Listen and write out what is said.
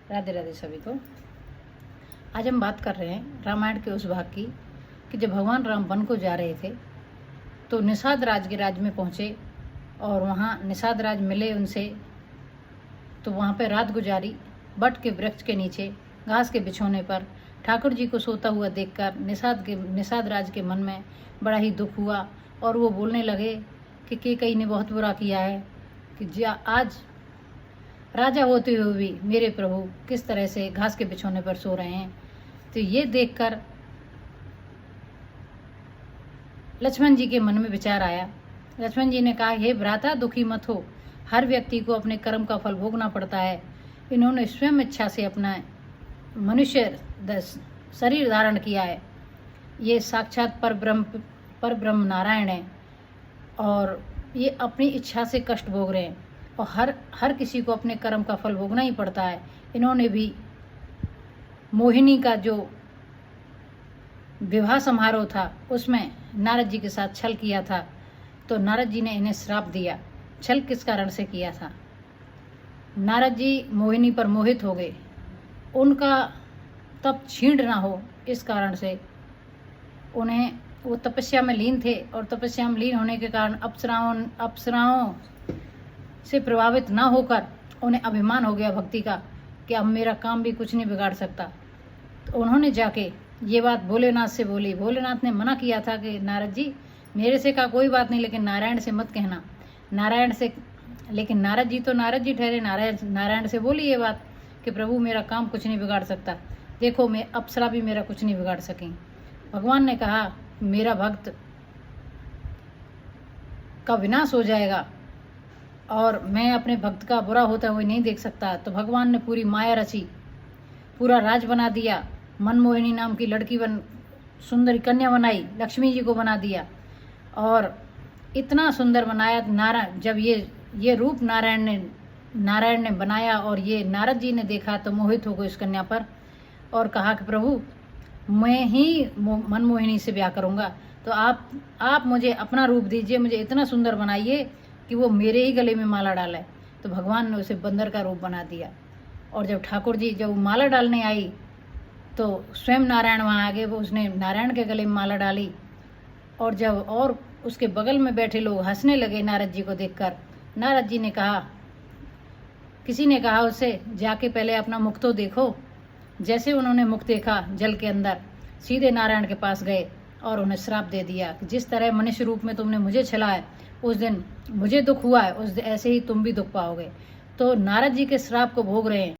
राधे राधे सभी को। आज हम बात कर रहे हैं रामायण के उस भाग की कि जब भगवान राम वन को जा रहे थे तो निषाद राज के राज में पहुँचे और वहाँ निषाद राज मिले उनसे। तो वहाँ पे रात गुजारी बट के वृक्ष के नीचे घास के बिछोने पर। ठाकुर जी को सोता हुआ देखकर निषाद राज के मन में बड़ा ही दुख हुआ और वो बोलने लगे कि कैकेयी ने बहुत बुरा किया है कि आज राजा होते हुए भी मेरे प्रभु किस तरह से घास के बिछोने पर सो रहे हैं। तो ये देखकर लक्ष्मण जी के मन में विचार आया। लक्ष्मण जी ने कहा, हे भ्राता दुखी मत हो, हर व्यक्ति को अपने कर्म का फल भोगना पड़ता है। इन्होंने स्वयं इच्छा से अपना मनुष्य शरीर धारण किया है। ये साक्षात पर ब्रह्म नारायण है और ये अपनी इच्छा से कष्ट भोग रहे हैं और हर किसी को अपने कर्म का फल भोगना ही पड़ता है। इन्होंने भी मोहिनी का जो विवाह समारोह था उसमें नारद जी के साथ छल किया था। तो नारद जी ने इन्हें श्राप दिया। छल किस कारण से किया था? नारद जी मोहिनी पर मोहित हो गए, उनका तप क्षीण ना हो इस कारण से उन्हें, वो तपस्या में लीन थे और तपस्या में लीन होने के कारण अप्सराओं से प्रभावित ना होकर उन्हें अभिमान हो गया भक्ति का कि अब मेरा काम भी कुछ नहीं बिगाड़ सकता। तो उन्होंने जाके ये बात भोलेनाथ से बोली। भोलेनाथ ने मना किया था कि नारद जी मेरे से कहा कोई बात नहीं, लेकिन नारायण से मत कहना। नारायण से, लेकिन नारद जी तो नारद जी ठहरे। नारायण से बोली ये बात कि प्रभु मेरा काम कुछ नहीं बिगाड़ सकता, देखो मैं अप्सरा भी मेरा कुछ नहीं बिगाड़ सकें। भगवान ने कहा मेरा भक्त का विनाश हो जाएगा और मैं अपने भक्त का बुरा होता हुआ नहीं देख सकता। तो भगवान ने पूरी माया रची, पूरा राज बना दिया। मनमोहिनी नाम की लड़की सुंदर कन्या बनाई, लक्ष्मी जी को बना दिया और इतना सुंदर बनाया। नारायण जब ये रूप नारायण ने बनाया और ये नारद जी ने देखा तो मोहित हो गए उस कन्या पर और कहा कि प्रभु मैं ही मनमोहिनी से ब्याह करूँगा, तो आप मुझे अपना रूप दीजिए, मुझे इतना सुंदर बनाइए कि वो मेरे ही गले में माला डाले। तो भगवान ने उसे बंदर का रूप बना दिया। और जब ठाकुर जी जब माला डालने आई तो स्वयं नारायण वहाँ आ गए। वो उसने नारायण के गले में माला डाली और जब और उसके बगल में बैठे लोग हंसने लगे नारद जी को देखकर। नारद जी ने कहा, किसी ने कहा उससे जाके पहले अपना मुख तो देखो। जैसे उन्होंने मुख देखा जल के अंदर, सीधे नारायण के पास गए और उन्हें श्राप दे दिया कि जिस तरह मनुष्य रूप में तुमने मुझे छला है, उस दिन मुझे दुख हुआ है, उस दिन ऐसे ही तुम भी दुख पाओगे। तो नारद जी के श्राप को भोग रहे हैं।